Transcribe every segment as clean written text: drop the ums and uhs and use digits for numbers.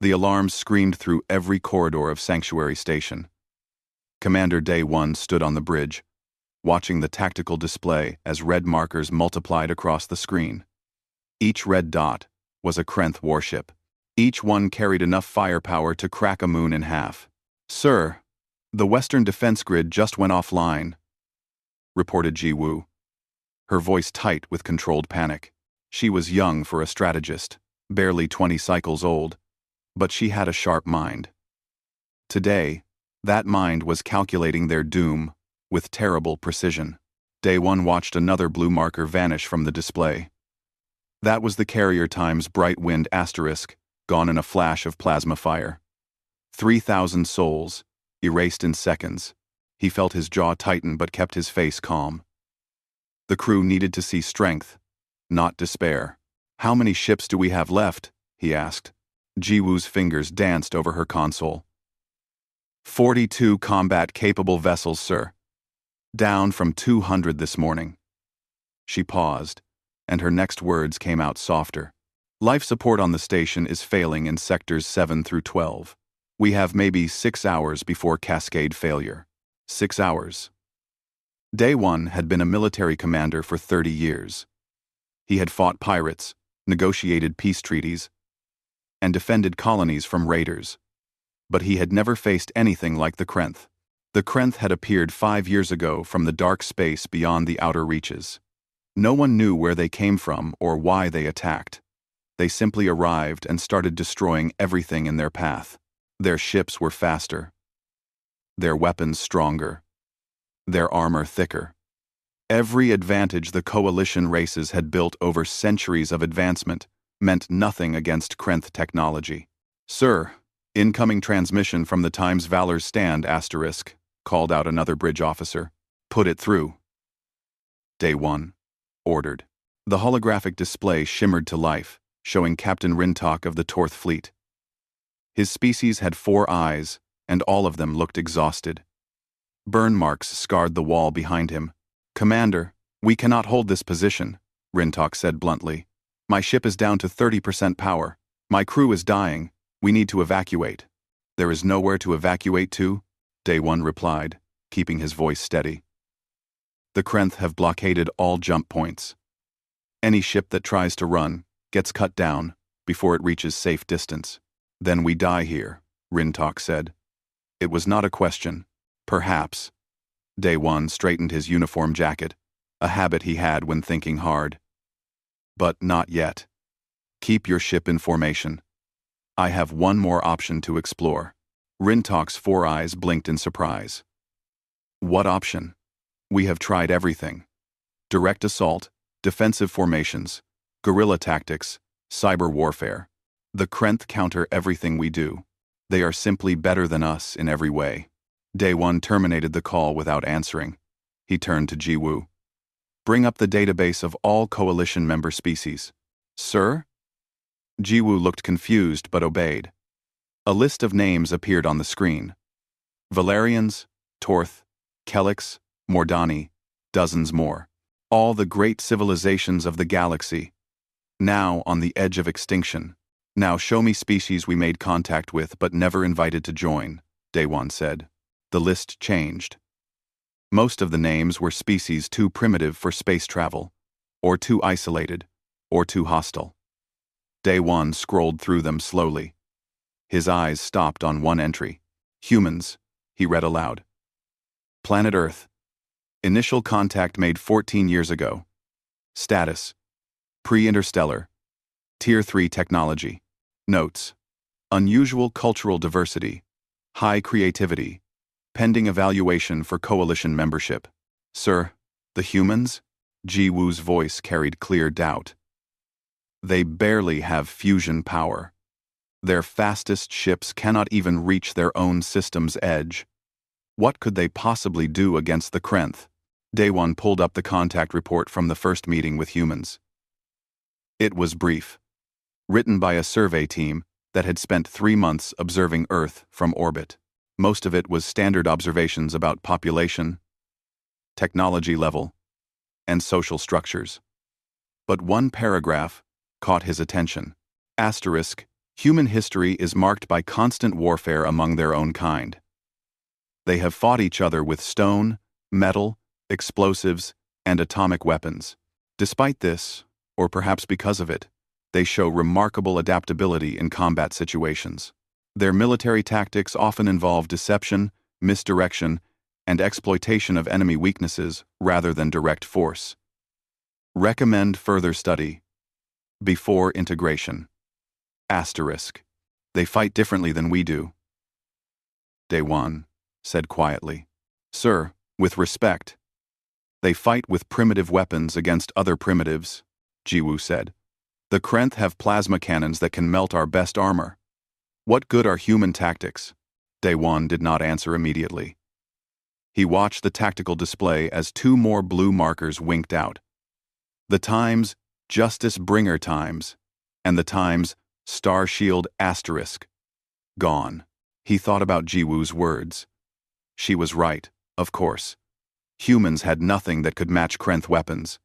The alarms screamed through every corridor of Sanctuary Station. Commander Day 1 stood on the bridge, watching the tactical display as red markers multiplied across the screen. Each red dot was a Krenth warship. Each one carried enough firepower to crack a moon in half. "Sir, the Western defense grid just went offline," reported Ji Woo, her voice tight with controlled panic. She was young for a strategist, barely 20 cycles old, but she had a sharp mind. Today, that mind was calculating their doom with terrible precision. Day 1 watched another blue marker vanish from the display. That was the carrier times Bright Wind asterisk, gone in a flash of plasma fire. 3,000 souls, erased in seconds. He felt his jaw tighten but kept his face calm. The crew needed to see strength, not despair. "How many ships do we have left?" he asked. Ji Woo's fingers danced over her console. 42 combat-capable vessels, sir. Down from 200 this morning." She paused, and her next words came out softer. "Life support on the station is failing in sectors 7 through 12. We have maybe 6 hours before cascade failure." 6 hours. Day 1 had been a military commander for 30 years. He had fought pirates, negotiated peace treaties, and defended colonies from raiders. But he had never faced anything like the Krenth. The Krenth had appeared 5 years ago from the dark space beyond the outer reaches. No one knew where they came from or why they attacked. They simply arrived and started destroying everything in their path. Their ships were faster, their weapons stronger, their armor thicker. Every advantage the coalition races had built over centuries of advancement meant nothing against Krenth technology. "Sir, incoming transmission from the Times Valor's stand asterisk," called out another bridge officer. "Put it through." Day 1 ordered. The holographic display shimmered to life, showing Captain Rintok of the Torth Fleet. His species had 4 eyes, and all of them looked exhausted. Burn marks scarred the wall behind him. "Commander, we cannot hold this position," Rintok said bluntly. "My ship is down to 30% power. My crew is dying. We need to evacuate." "There is nowhere to evacuate to," Day 1 replied, keeping his voice steady. "The Krenth have blockaded all jump points. Any ship that tries to run gets cut down before it reaches safe distance. Then we die here," Rintok said. It was not a question. Perhaps. Day 1 straightened his uniform jacket, a habit he had when thinking hard. "But not yet. Keep your ship in formation. I have one more option to explore." Rintok's 4 eyes blinked in surprise. "What option?" "We have tried everything. Direct assault, defensive formations, guerrilla tactics, cyber warfare. The Krenth counter everything we do. They are simply better than us in every way." Day 1 terminated the call without answering. He turned to Ji Woo. "Bring up the database of all coalition member species." "Sir?" Ji Woo looked confused but obeyed. A list of names appeared on the screen. Valerians, Torth, Kelix, Mordani, dozens more. All the great civilizations of the galaxy, now on the edge of extinction. "Now show me species we made contact with but never invited to join," Day 1 said. The list changed. Most of the names were species too primitive for space travel, or too isolated, or too hostile. Day 1 scrolled through them slowly. His eyes stopped on one entry. "Humans," he read aloud. "Planet Earth. Initial contact made 14 years ago. Status: pre-interstellar. Tier 3 technology. Notes: unusual cultural diversity. High creativity. Pending evaluation for coalition membership." "Sir, the humans?" Ji Woo's voice carried clear doubt. "They barely have fusion power. Their fastest ships cannot even reach their own system's edge. What could they possibly do against the Krenth?" Day 1 pulled up the contact report from the first meeting with humans. It was brief, written by a survey team that had spent 3 months observing Earth from orbit. Most of it was standard observations about population, technology level, and social structures. But one paragraph caught his attention. Asterisk, Human history is marked by constant warfare among their own kind. They have fought each other with stone, metal, explosives, and atomic weapons. Despite this, or perhaps because of it, they show remarkable adaptability in combat situations. Their military tactics often involve deception, misdirection, and exploitation of enemy weaknesses rather than direct force. Recommend further study. Before integration. Asterisk. They fight differently than we do. Day 1 said quietly. Sir, with respect. They fight with primitive weapons against other primitives, Jiwoo said. The Krenth have plasma cannons that can melt our best armor. What good are human tactics? Day 1 did not answer immediately. He watched the tactical display as 2 more blue markers winked out. The Times, Justice Bringer Times, and the Times, Star Shield Asterisk. Gone. He thought about Jiwoo's words. She was right, of course. Humans had nothing that could match Krenth weapons.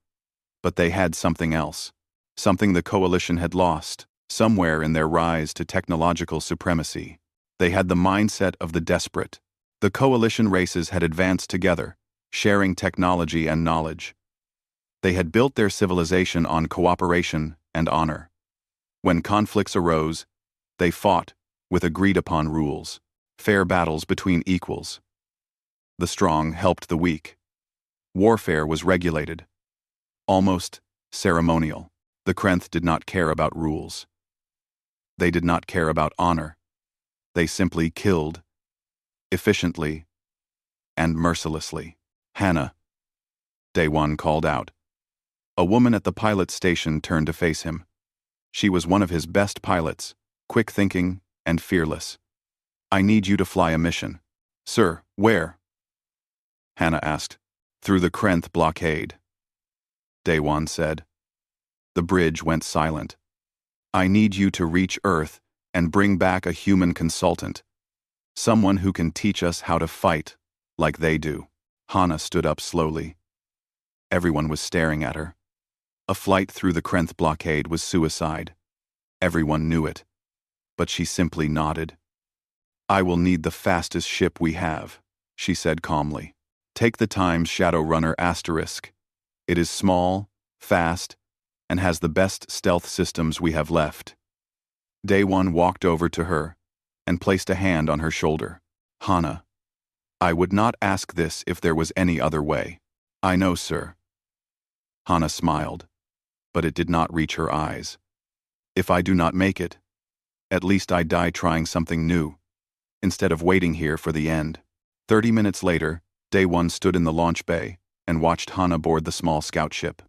But they had something else. Something the Coalition had lost, somewhere in their rise to technological supremacy. They had the mindset of the desperate. The Coalition races had advanced together, sharing technology and knowledge. They had built their civilization on cooperation and honor. When conflicts arose, they fought with agreed-upon rules, fair battles between equals. The strong helped the weak. Warfare was regulated, almost ceremonial. The Krenth did not care about rules. They did not care about honor. They simply killed, efficiently and mercilessly. Hannah, Day 1 called out. A woman at the pilot's station turned to face him. She was one of his best pilots, quick-thinking and fearless. I need you to fly a mission. Sir, where? Hannah asked. Through the Krenth blockade. Day 1 said. The bridge went silent. I need you to reach Earth and bring back a human consultant. Someone who can teach us how to fight, like they do. Hannah stood up slowly. Everyone was staring at her. A flight through the Krenth blockade was suicide. Everyone knew it. But she simply nodded. I will need the fastest ship we have, she said calmly. Take the Times Shadowrunner Asterisk. It is small, fast, and has the best stealth systems we have left. Day 1 walked over to her and placed a hand on her shoulder. Hannah, I would not ask this if there was any other way. I know, sir. Hannah smiled, but it did not reach her eyes. If I do not make it, at least I die trying something new, instead of waiting here for the end. 30 minutes later, Day 1 stood in the launch bay and watched Hannah board the small scout ship.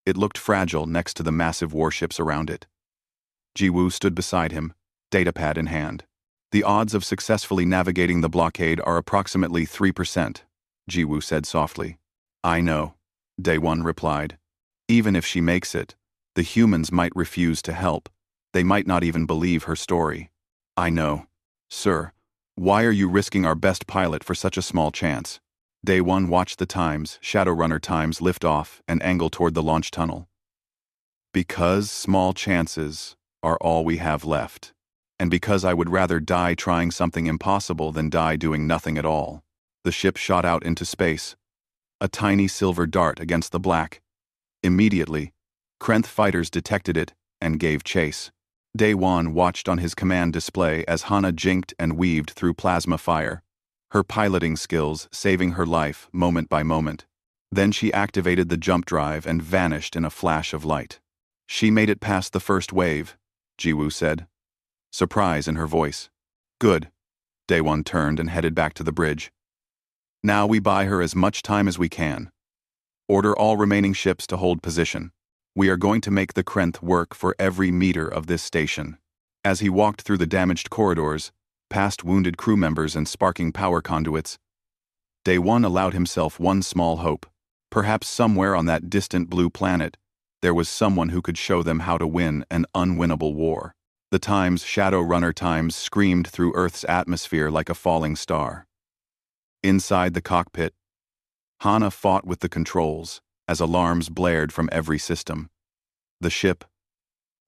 It looked fragile next to the massive warships around it. Jiwoo stood beside him, datapad in hand. The odds of successfully navigating the blockade are approximately 3%, Jiwoo said softly. I know, Day 1 replied. Even if she makes it, the humans might refuse to help. They might not even believe her story. I know. Sir, why are you risking our best pilot for such a small chance? Day 1 watched the Times, Shadowrunner Times, lift off and angle toward the launch tunnel. Because small chances are all we have left. And because I would rather die trying something impossible than die doing nothing at all. The ship shot out into space. A tiny silver dart against the black. Immediately, Krenth fighters detected it and gave chase. Day 1 watched on his command display as Hannah jinked and weaved through plasma fire, her piloting skills saving her life moment by moment. Then she activated the jump drive and vanished in a flash of light. She made it past the first wave, Jiwoo said. Surprise in her voice. Good. Day 1 turned and headed back to the bridge. Now we buy her as much time as we can. Order all remaining ships to hold position. We are going to make the Krenth work for every meter of this station. As he walked through the damaged corridors, past wounded crew members and sparking power conduits, Day 1 allowed himself one small hope. Perhaps somewhere on that distant blue planet, there was someone who could show them how to win an unwinnable war. The Times Shadowrunner Times screamed through Earth's atmosphere like a falling star. Inside the cockpit, Hannah fought with the controls as alarms blared from every system. The ship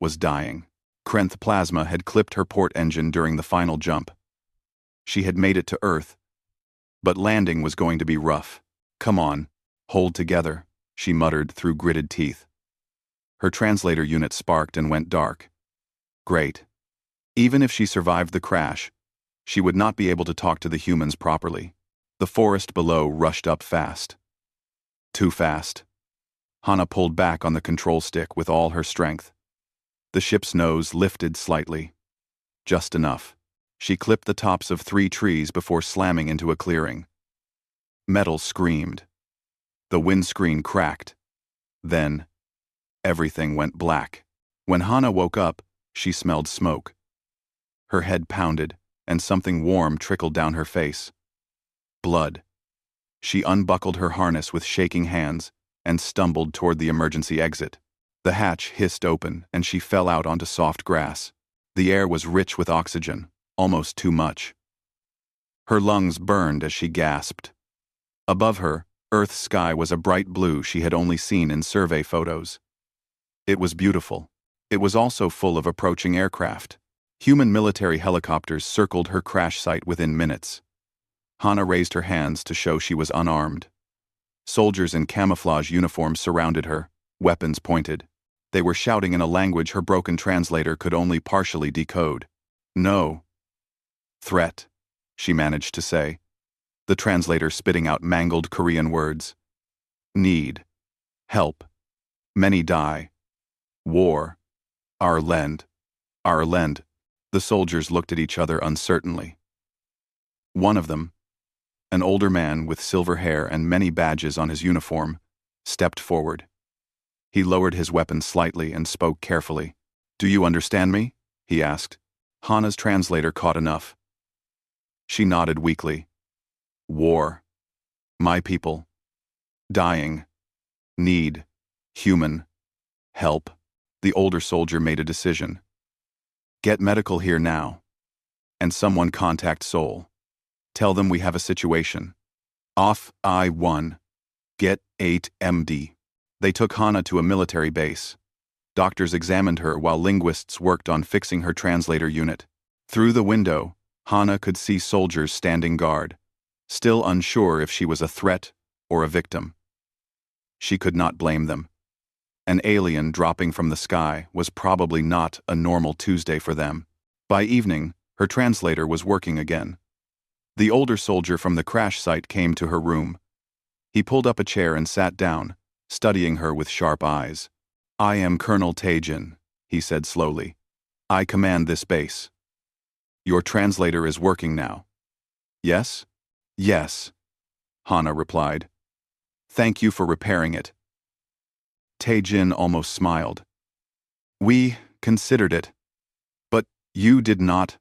was dying. Krenth plasma had clipped her port engine during the final jump. She had made it to Earth, but landing was going to be rough. "Come on, hold together," she muttered through gritted teeth. Her translator unit sparked and went dark. Great. Even if she survived the crash, she would not be able to talk to the humans properly. The forest below rushed up fast. Too fast. Hana pulled back on the control stick with all her strength. The ship's nose lifted slightly. Just enough. She clipped the tops of 3 trees before slamming into a clearing. Metal screamed. The windscreen cracked. Then, everything went black. When Hana woke up, she smelled smoke. Her head pounded, and something warm trickled down her face. Blood. She unbuckled her harness with shaking hands and stumbled toward the emergency exit. The hatch hissed open, and she fell out onto soft grass. The air was rich with oxygen, almost too much. Her lungs burned as she gasped. Above her, Earth's sky was a bright blue she had only seen in survey photos. It was beautiful. It was also full of approaching aircraft. Human military helicopters circled her crash site within minutes. Hana raised her hands to show she was unarmed. Soldiers in camouflage uniforms surrounded her, weapons pointed. They were shouting in a language her broken translator could only partially decode. "No." "Threat," she managed to say, the translator spitting out mangled Korean words. "Need. Help. Many die. War. Our land. Our land." The soldiers looked at each other uncertainly. One of them, an older man with silver hair and many badges on his uniform, stepped forward. He lowered his weapon slightly and spoke carefully. "Do you understand me?" he asked. Hana's translator caught enough. She nodded weakly. "War. My people. Dying. Need. Human. Help." The older soldier made a decision. "Get medical here now. And someone contact Seoul. Tell them we have a situation. Off I-1. Get 8 MD. They took Hana to a military base. Doctors examined her while linguists worked on fixing her translator unit. Through the window, Hana could see soldiers standing guard, still unsure if she was a threat or a victim. She could not blame them. An alien dropping from the sky was probably not a normal Tuesday for them. By evening, her translator was working again. The older soldier from the crash site came to her room. He pulled up a chair and sat down, studying her with sharp eyes. "I am Colonel Taejin," he said slowly. "I command this base. Your translator is working now." "Yes?" "Yes," Hana replied. "Thank you for repairing it." Taejin almost smiled. "We considered it. But you did not.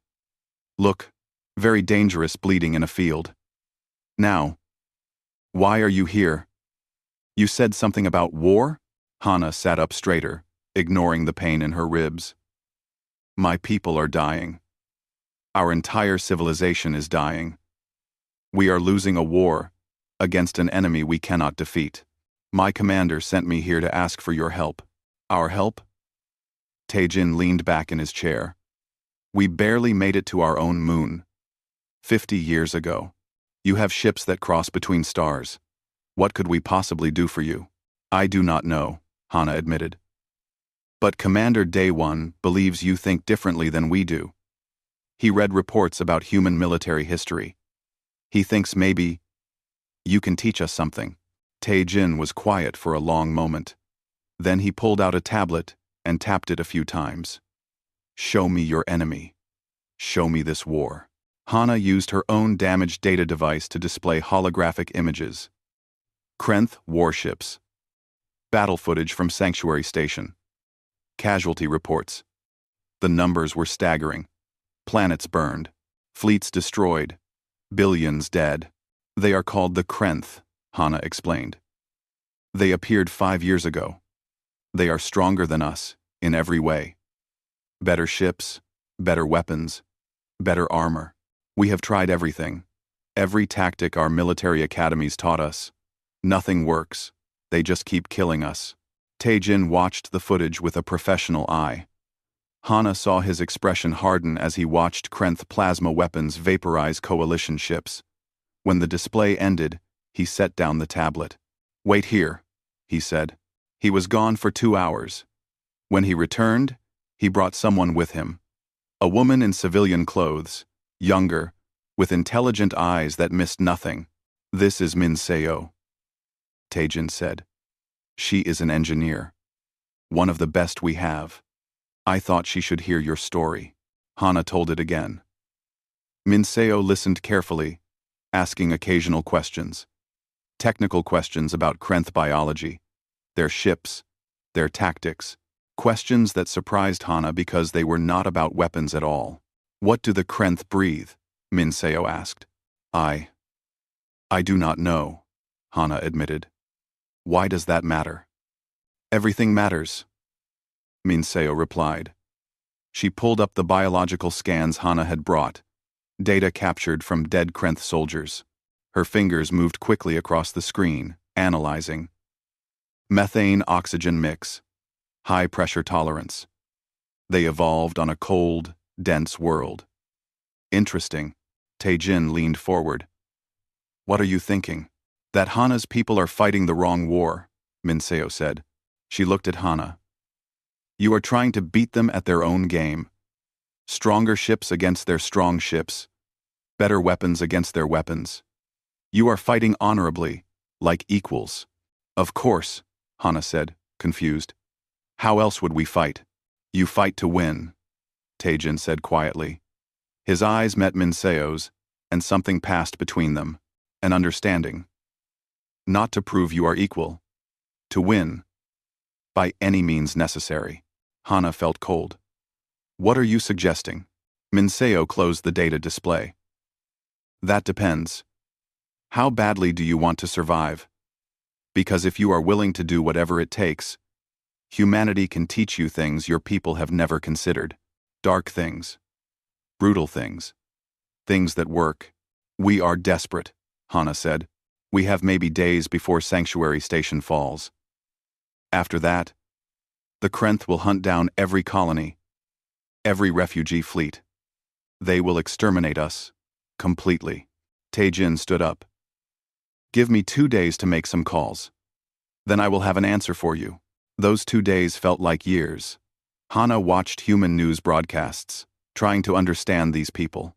Look, very dangerous bleeding in a field. Now, why are you here? You said something about war?" Hana sat up straighter, ignoring the pain in her ribs. "My people are dying. Our entire civilization is dying. We are losing a war against an enemy we cannot defeat. My commander sent me here to ask for your help." "Our help?" Taejin leaned back in his chair. "We barely made it to our own moon. 50 years ago. You have ships that cross between stars. What could we possibly do for you?" "I do not know," Hana admitted. "But Commander Daewon believes you think differently than we do. He read reports about human military history. He thinks maybe you can teach us something." Taejin was quiet for a long moment. Then he pulled out a tablet and tapped it a few times. "Show me your enemy. Show me this war." Hana used her own damaged data device to display holographic images. Krenth warships. Battle footage from Sanctuary Station. Casualty reports. The numbers were staggering. Planets burned. Fleets destroyed. Billions dead. "They are called the Krenth," Hana explained. "They appeared 5 years ago. They are stronger than us, in every way. Better ships, better weapons, better armor. We have tried everything. Every tactic our military academies taught us. Nothing works. They just keep killing us." Taejin watched the footage with a professional eye. Hana saw his expression harden as he watched Krenth plasma weapons vaporize coalition ships. When the display ended, he set down the tablet. "Wait here," he said. He was gone for 2 hours. When he returned, he brought someone with him. A woman in civilian clothes, younger, with intelligent eyes that missed nothing. "This is Min Seo," Taejin said. "She is an engineer. One of the best we have. I thought she should hear your story." Hana told it again. Min Seo listened carefully, asking occasional questions. Technical questions about Krenth biology, their ships, their tactics. Questions that surprised Hana because they were not about weapons at all. "What do the Krenth breathe?" Min Seo asked. I do not know," Hana admitted. "Why does that matter?" "Everything matters," Min Seo replied. She pulled up the biological scans Hana had brought, data captured from dead Krenth soldiers. Her fingers moved quickly across the screen, analyzing. Methane-oxygen mix. High pressure tolerance. They evolved on a cold, dense world. "Interesting." Taejin leaned forward. "What are you thinking?" "That Hana's people are fighting the wrong war," Min Seo said. She looked at Hana. "You are trying to beat them at their own game. Stronger ships against their strong ships. Better weapons against their weapons. You are fighting honorably, like equals." "Of course," Hana said, confused. "How else would we fight?" "You fight to win," Taejin said quietly. His eyes met Min Seo's, and something passed between them. An understanding. Not to prove you are equal. To win. By any means necessary. Hana felt cold. "What are you suggesting?" Min Seo closed the data display. "That depends. How badly do you want to survive? Because if you are willing to do whatever it takes, humanity can teach you things your people have never considered. Dark things. Brutal things. Things that work." "We are desperate," Hana said. "We have maybe days before Sanctuary Station falls. After that, the Krenth will hunt down every colony, every refugee fleet. They will exterminate us, completely." Taejin stood up. "Give me 2 days to make some calls. Then I will have an answer for you." Those 2 days felt like years. Hana watched human news broadcasts, trying to understand these people.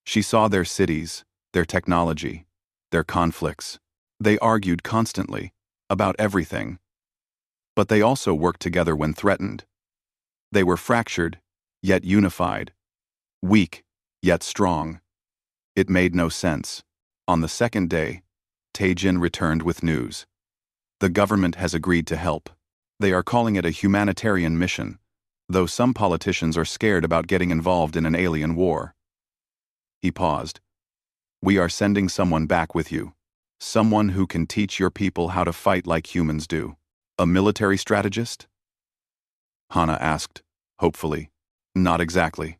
She saw their cities, their technology, their conflicts. They argued constantly, about everything. But they also worked together when threatened. They were fractured, yet unified. Weak, yet strong. It made no sense. On the second day, Taejin returned with news. The government has agreed to help. They are calling it a humanitarian mission, though some politicians are scared about getting involved in an alien war. He paused. "We are sending someone back with you. Someone who can teach your people how to fight like humans do." "A military strategist?" Hana asked, hopefully. "Not exactly."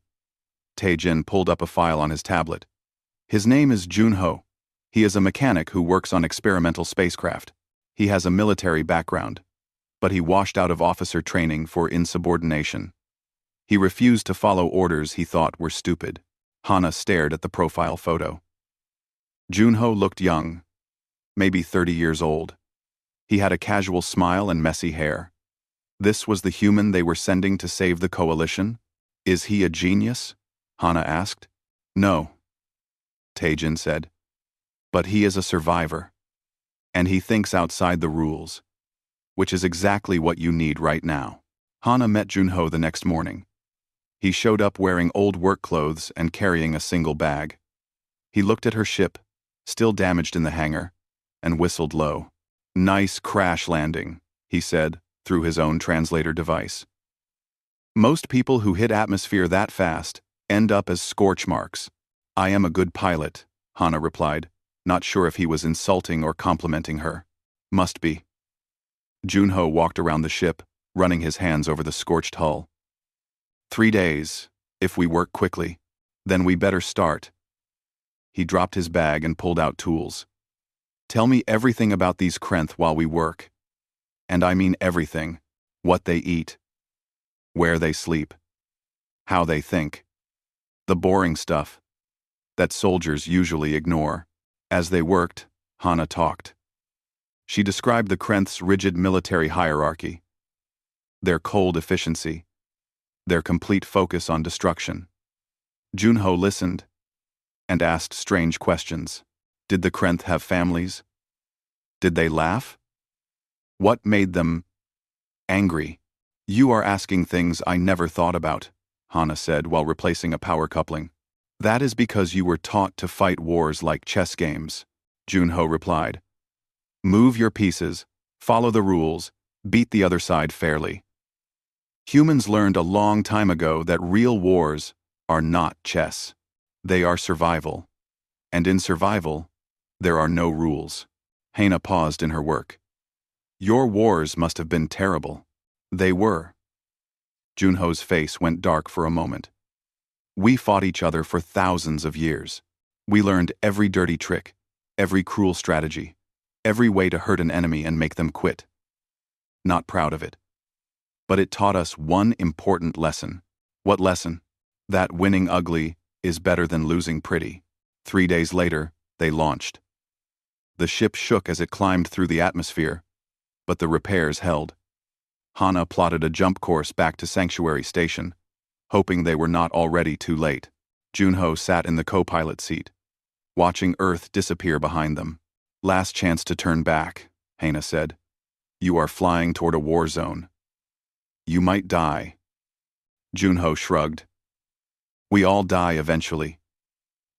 Taejin pulled up a file on his tablet. "His name is Junho. He is a mechanic who works on experimental spacecraft. He has a military background, but he washed out of officer training for insubordination. He refused to follow orders he thought were stupid." Hana stared at the profile photo. Junho looked young, maybe 30 years old. He had a casual smile and messy hair. This was the human they were sending to save the coalition? "Is he a genius?" Hana asked. "No," Taejin said. "But he is a survivor. And he thinks outside the rules, which is exactly what you need right now." Hana met Junho the next morning. He showed up wearing old work clothes and carrying a single bag. He looked at her ship, still damaged in the hangar, and whistled low. "Nice crash landing," he said, through his own translator device. "Most people who hit atmosphere that fast end up as scorch marks." "I am a good pilot," Hana replied, not sure if he was insulting or complimenting her. "Must be." Junho walked around the ship, running his hands over the scorched hull. 3 days, if we work quickly. Then we better start." He dropped his bag and pulled out tools. "Tell me everything about these Krenth while we work. And I mean everything. What they eat. Where they sleep. How they think. The boring stuff that soldiers usually ignore. As they worked, Hana talked. She described the Krenth's rigid military hierarchy, their cold efficiency, their complete focus on destruction. Junho listened and asked strange questions. Did the Krenth have families? Did they laugh? What made them angry? You are asking things I never thought about, Hana said while replacing a power coupling. That is because you were taught to fight wars like chess games, Junho replied. Move your pieces, follow the rules, beat the other side fairly. Humans learned a long time ago that real wars are not chess. They are survival. And in survival, there are no rules. Hana paused in her work. Your wars must have been terrible. They were. Junho's face went dark for a moment. We fought each other for thousands of years. We learned every dirty trick, every cruel strategy, every way to hurt an enemy and make them quit. Not proud of it. But it taught us one important lesson. What lesson? That winning ugly is better than losing pretty. 3 days later, they launched. The ship shook as it climbed through the atmosphere, but the repairs held. Hana plotted a jump course back to Sanctuary Station, hoping they were not already too late. Junho sat in the co-pilot seat, watching Earth disappear behind them. Last chance to turn back, Hana said. You are flying toward a war zone. You might die. Junho shrugged. We all die eventually.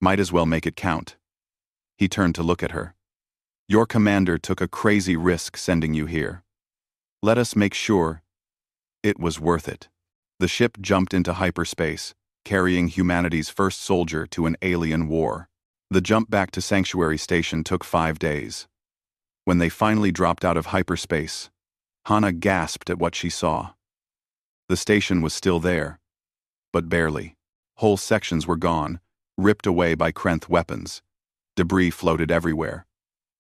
Might as well make it count. He turned to look at her. Your commander took a crazy risk sending you here. Let us make sure it was worth it. The ship jumped into hyperspace, carrying humanity's first soldier to an alien war. The jump back to Sanctuary Station took 5 days. When they finally dropped out of hyperspace, Hana gasped at what she saw. The station was still there, but barely. Whole sections were gone, ripped away by Krenth weapons. Debris floated everywhere.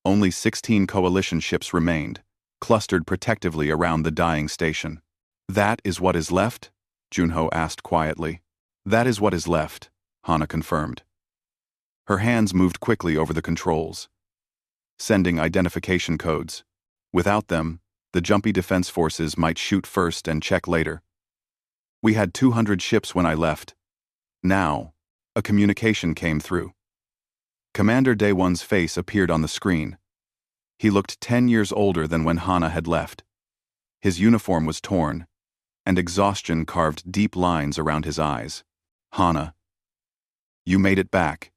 Only 16 coalition ships remained, clustered protectively around the dying station. That is what is left? Junho asked quietly. That is what is left, Hana confirmed. Her hands moved quickly over the controls, sending identification codes. Without them, the jumpy defense forces might shoot first and check later. We had 200 ships when I left. Now, a communication came through. Commander Day One's face appeared on the screen. He looked 10 years older than when Hana had left. His uniform was torn, and exhaustion carved deep lines around his eyes. Hana, you made it back.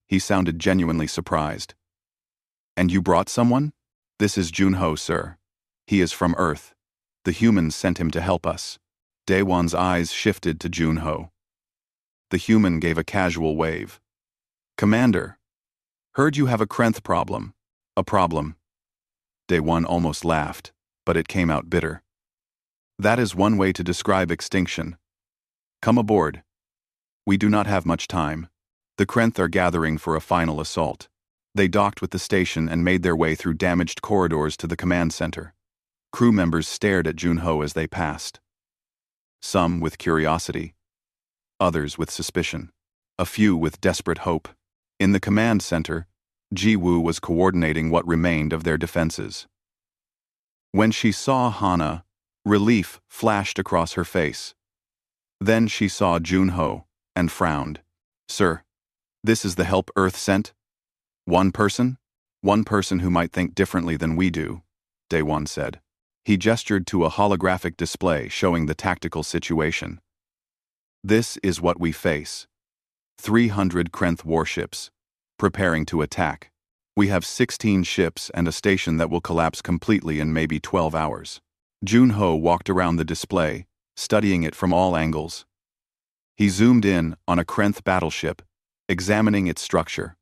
He sounded genuinely surprised. And you brought someone? This is Junho, sir. He is from Earth. The humans sent him to help us. Daewon's eyes shifted to Junho. The human gave a casual wave. Commander, heard you have a Krenth problem. A problem. Daewon almost laughed, but it came out bitter. That is one way to describe extinction. Come aboard. We do not have much time. The Krenth are gathering for a final assault. They docked with the station and made their way through damaged corridors to the command center. Crew members stared at Junho as they passed. Some with curiosity, others with suspicion, a few with desperate hope. In the command center, Ji-woo was coordinating what remained of their defenses. When she saw Hana, relief flashed across her face. Then she saw Junho and frowned. Sir, this is the help Earth sent? One person? One person who might think differently than we do, Daewon said. He gestured to a holographic display showing the tactical situation. This is what we face. 300 Krenth warships, preparing to attack. We have 16 ships and a station that will collapse completely in maybe 12 hours. Junho walked around the display, studying it from all angles. He zoomed in on a Krenth battleship, examining its structure.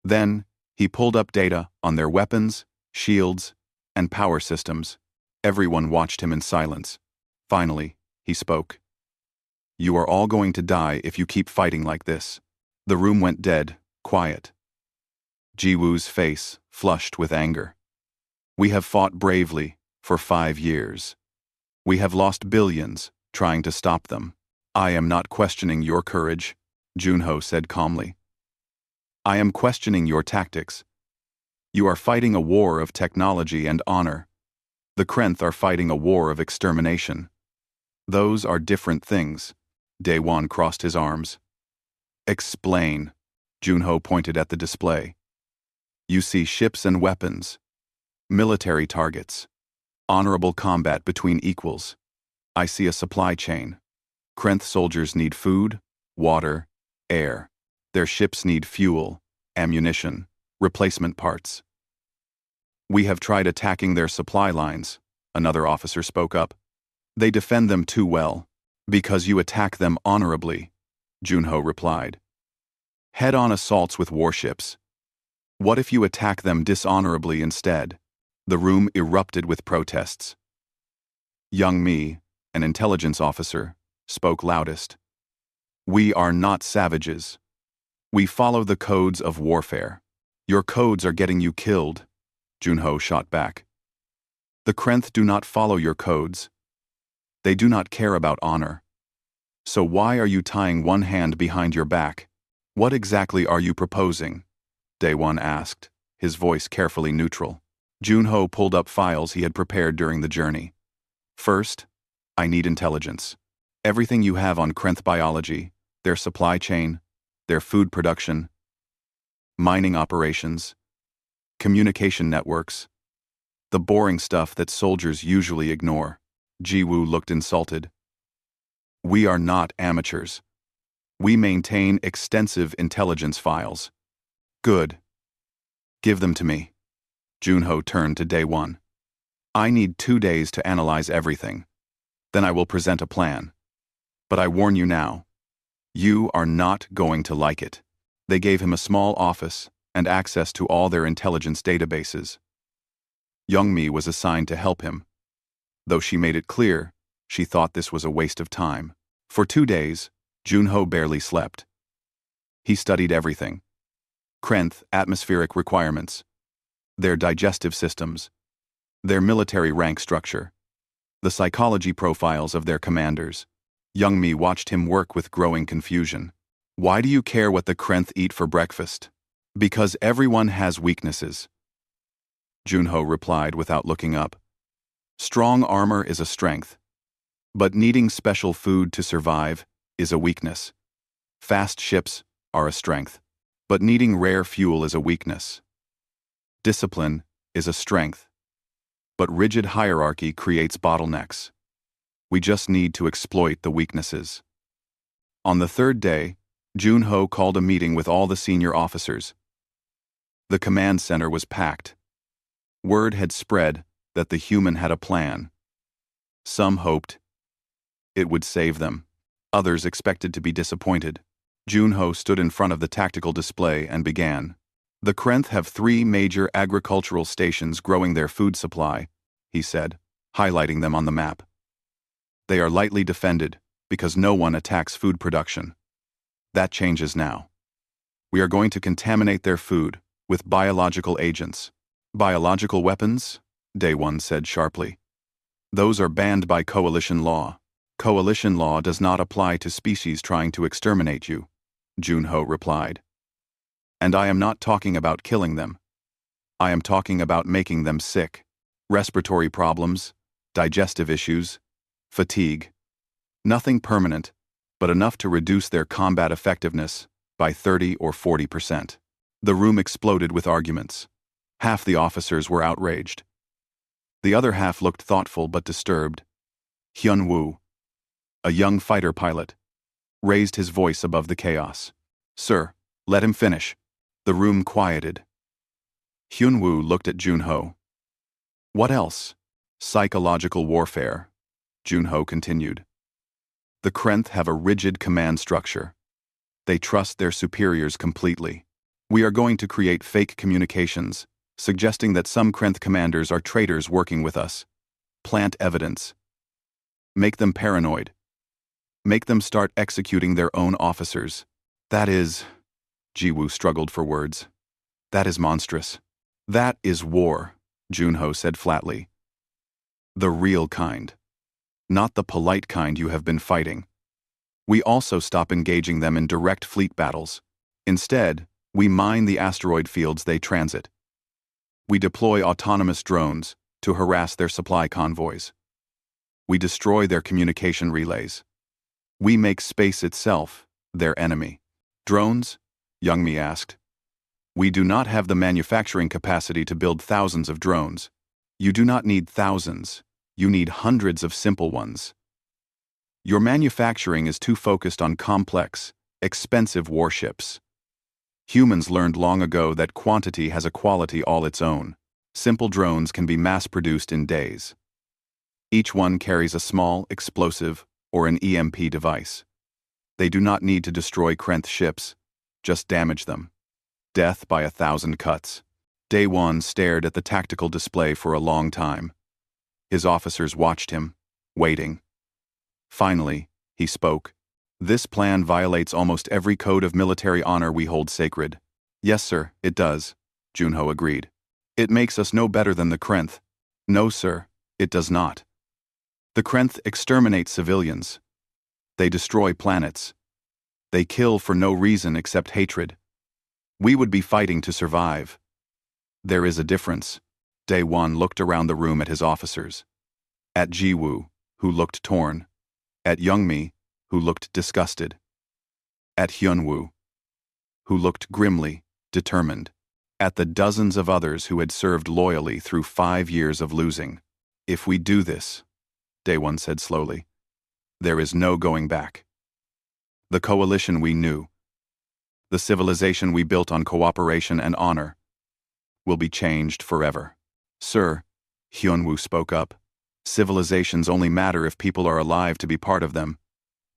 Then, he pulled up data on their weapons, shields, and power systems. Everyone watched him in silence. Finally, he spoke. You are all going to die if you keep fighting like this. The room went dead, quiet. Ji-woo's face flushed with anger. We have fought bravely for 5 years. We have lost billions trying to stop them. I am not questioning your courage, Junho said calmly. I am questioning your tactics. You are fighting a war of technology and honor. The Krenth are fighting a war of extermination. Those are different things. Daewon crossed his arms. Explain, Junho pointed at the display. You see ships and weapons, military targets, honorable combat between equals. I see a supply chain. Krenth soldiers need food, water, air. Their ships need fuel, ammunition, replacement parts. We have tried attacking their supply lines, another officer spoke up. They defend them too well. Because you attack them honorably, Junho replied. Head-on assaults with warships. What if you attack them dishonorably instead? The room erupted with protests. Young Mi, an intelligence officer, spoke loudest. We are not savages. We follow the codes of warfare. Your codes are getting you killed, Junho shot back. The Krenth do not follow your codes. They do not care about honor. So why are you tying one hand behind your back? What exactly are you proposing? Daewon asked, his voice carefully neutral. Junho pulled up files he had prepared during the journey. First, I need intelligence. Everything you have on Krenth biology, their supply chain, their food production, mining operations, communication networks, the boring stuff that soldiers usually ignore. Jiwoo looked insulted. We are not amateurs. We maintain extensive intelligence files. Good. Give them to me. Junho turned to Daewon. I need 2 days to analyze everything. Then I will present a plan. But I warn you now, you are not going to like it. They gave him a small office and access to all their intelligence databases. Youngmi was assigned to help him. Though she made it clear, she thought this was a waste of time. For 2 days, Junho barely slept. He studied everything. Krenth atmospheric requirements, their digestive systems, their military rank structure, the psychology profiles of their commanders. Youngmi watched him work with growing confusion. Why do you care what the Krenth eat for breakfast? Because everyone has weaknesses. Junho replied without looking up. Strong armor is a strength. But needing special food to survive is a weakness. Fast ships are a strength. But needing rare fuel is a weakness. Discipline is a strength. But rigid hierarchy creates bottlenecks. We just need to exploit the weaknesses. On the 3rd day, Junho called a meeting with all the senior officers. The command center was packed. Word had spread that the human had a plan. Some hoped it would save them. Others expected to be disappointed. Junho stood in front of the tactical display and began. The Krenth have 3 major agricultural stations growing their food supply, he said, highlighting them on the map. They are lightly defended because no one attacks food production. That changes now. We are going to contaminate their food with biological agents. Biological weapons? Daewon said sharply. Those are banned by coalition law. Coalition law does not apply to species trying to exterminate you, Junho replied. And I am not talking about killing them. I am talking about making them sick. Respiratory problems, digestive issues, fatigue. Nothing permanent, but enough to reduce their combat effectiveness by 30 or 40%. The room exploded with arguments. Half the officers were outraged. The other half looked thoughtful but disturbed. Hyun-woo, a young fighter pilot, raised his voice above the chaos. Sir, let him finish. The room quieted. Hyun-woo looked at Junho. What else? Psychological warfare, Junho continued. The Krenth have a rigid command structure. They trust their superiors completely. We are going to create fake communications, suggesting that some Krenth commanders are traitors working with us. Plant evidence. Make them paranoid. Make them start executing their own officers. That is... Jiwoo struggled for words. That is monstrous. That is war, Junho said flatly. The real kind. Not the polite kind you have been fighting. We also stop engaging them in direct fleet battles. Instead, we mine the asteroid fields they transit. We deploy autonomous drones to harass their supply convoys. We destroy their communication relays. We make space itself their enemy. Drones? Youngmi asked. We do not have the manufacturing capacity to build thousands of drones. You do not need thousands. You need hundreds of simple ones. Your manufacturing is too focused on complex, expensive warships. Humans learned long ago that quantity has a quality all its own. Simple drones can be mass-produced in days. Each one carries a small, explosive, or an EMP device. They do not need to destroy Krenth ships, just damage them. Death by 1,000 cuts. Daewon stared at the tactical display for a long time. His officers watched him, waiting. Finally, he spoke. This plan violates almost every code of military honor we hold sacred. Yes, sir, it does, Junho agreed. It makes us no better than the Krenth. No, sir, it does not. The Krenth exterminate civilians. They destroy planets. They kill for no reason except hatred. We would be fighting to survive. There is a difference. Daewon looked around the room at his officers. At Jiwoo, who looked torn. At Youngmi, who looked disgusted. At Hyunwoo, who looked grimly determined. At the dozens of others who had served loyally through 5 years of losing. If we do this, Daewon said slowly, there is no going back. The coalition we knew, the civilization we built on cooperation and honor, will be changed forever. Sir, Hyunwoo spoke up, civilizations only matter if people are alive to be part of them.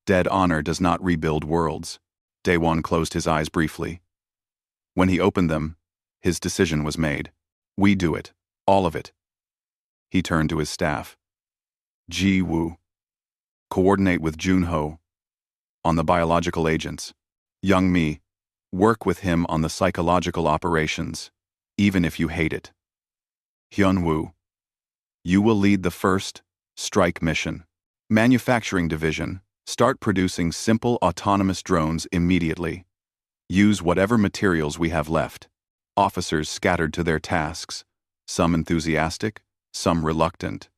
Dead honor does not rebuild worlds. Daewon closed his eyes briefly. When he opened them, his decision was made. We do it, all of it. He turned to his staff. Ji-woo. Coordinate with Junho on the biological agents. Young-mi, work with him on the psychological operations, even if you hate it. Hyun-woo, you will lead the first strike mission. Manufacturing division, start producing simple autonomous drones immediately. Use whatever materials we have left. Officers scattered to their tasks, some enthusiastic, some reluctant.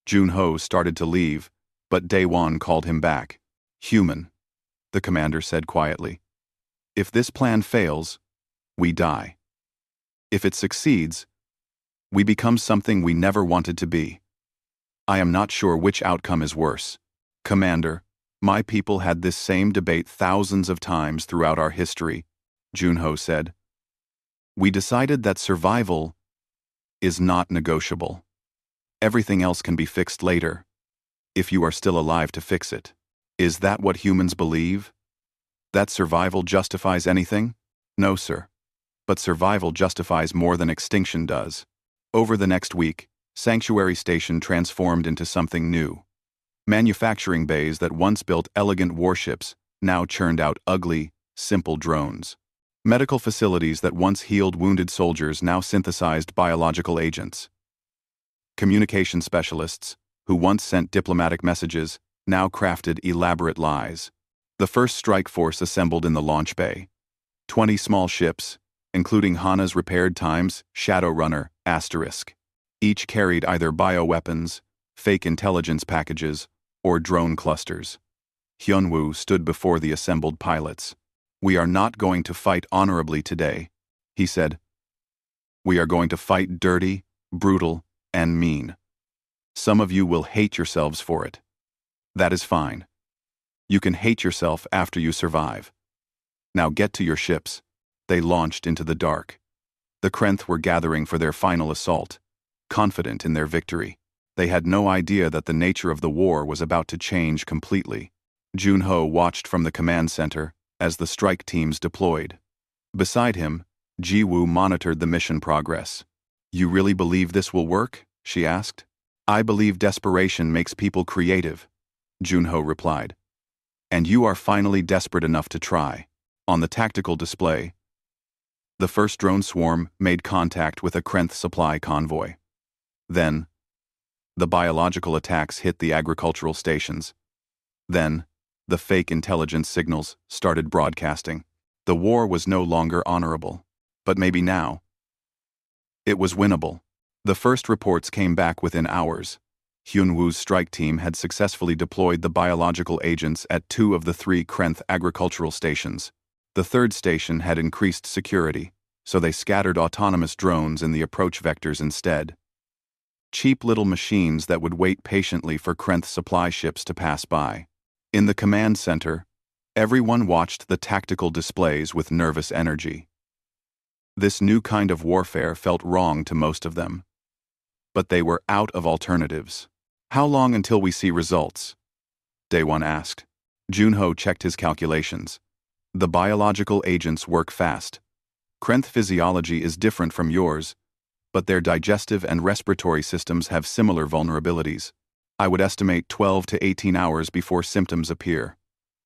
Junho started to leave, but Daewon called him back. Human, the commander said quietly. If this plan fails, we die. If it succeeds, we become something we never wanted to be. I am not sure which outcome is worse. Commander, my people had this same debate thousands of times throughout our history, Junho said. We decided that survival is not negotiable. Everything else can be fixed later, if you are still alive to fix it. Is that what humans believe? That survival justifies anything? No, sir. But survival justifies more than extinction does. Over the next week, Sanctuary Station transformed into something new. Manufacturing bays that once built elegant warships now churned out ugly, simple drones. Medical facilities that once healed wounded soldiers now synthesized biological agents. Communication specialists, who once sent diplomatic messages, now crafted elaborate lies. The first strike force assembled in the launch bay. 20 small ships, including Hana's repaired times Shadowrunner, **. Each carried either bioweapons, fake intelligence packages, or drone clusters. Hyunwoo stood before the assembled pilots. We are not going to fight honorably today, he said. We are going to fight dirty, brutal, and mean. Some of you will hate yourselves for it. That is fine. You can hate yourself after you survive. Now get to your ships. They launched into the dark. The Krenth were gathering for their final assault, confident in their victory. They had no idea that the nature of the war was about to change completely. Junho watched from the command center as the strike teams deployed. Beside him, Jiwoo monitored the mission progress. You really believe this will work? She asked. I believe desperation makes people creative, Junho replied. And you are finally desperate enough to try. On the tactical display, the first drone swarm made contact with a Krenth supply convoy. Then, the biological attacks hit the agricultural stations. Then, The fake intelligence signals started broadcasting. The war was no longer honorable. But maybe now, it was winnable. The first reports came back within hours. Hyunwoo's strike team had successfully deployed the biological agents at 2 of the 3 Krenth agricultural stations. The third station had increased security, so they scattered autonomous drones in the approach vectors instead. Cheap little machines that would wait patiently for Krenth supply ships to pass by. In the command center, everyone watched the tactical displays with nervous energy. This new kind of warfare felt wrong to most of them. But they were out of alternatives. How long until we see results? Daewon asked. Junho checked his calculations. The biological agents work fast. Krenth physiology is different from yours, but their digestive and respiratory systems have similar vulnerabilities. I would estimate 12 to 18 hours before symptoms appear,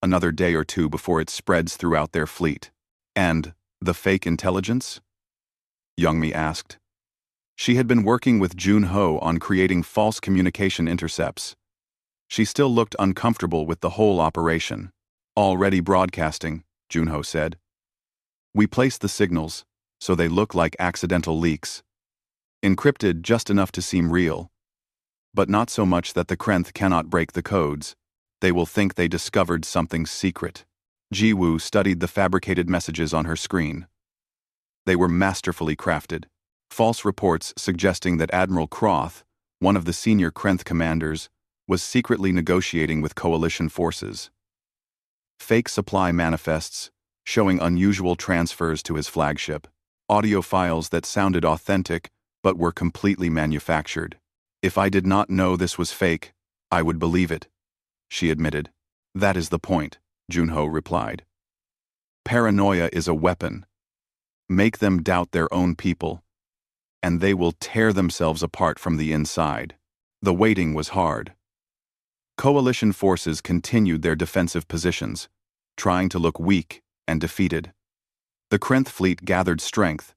another day or 2 before it spreads throughout their fleet. And the fake intelligence? Youngmi asked. She had been working with Junho on creating false communication intercepts. She still looked uncomfortable with the whole operation. Already broadcasting, Junho said. We place the signals, so they look like accidental leaks. Encrypted just enough to seem real. But not so much that the Krenth cannot break the codes. They will think they discovered something secret. Jiwoo studied the fabricated messages on her screen. They were masterfully crafted. False reports suggesting that Admiral Croth, one of the senior Krenth commanders, was secretly negotiating with coalition forces. Fake supply manifests showing unusual transfers to his flagship. Audio files that sounded authentic but were completely manufactured. If I did not know this was fake, I would believe it, she admitted. That is the point, Junho replied. Paranoia is a weapon. Make them doubt their own people, and they will tear themselves apart from the inside. The waiting was hard. Coalition forces continued their defensive positions, trying to look weak and defeated. The Krenth fleet gathered strength,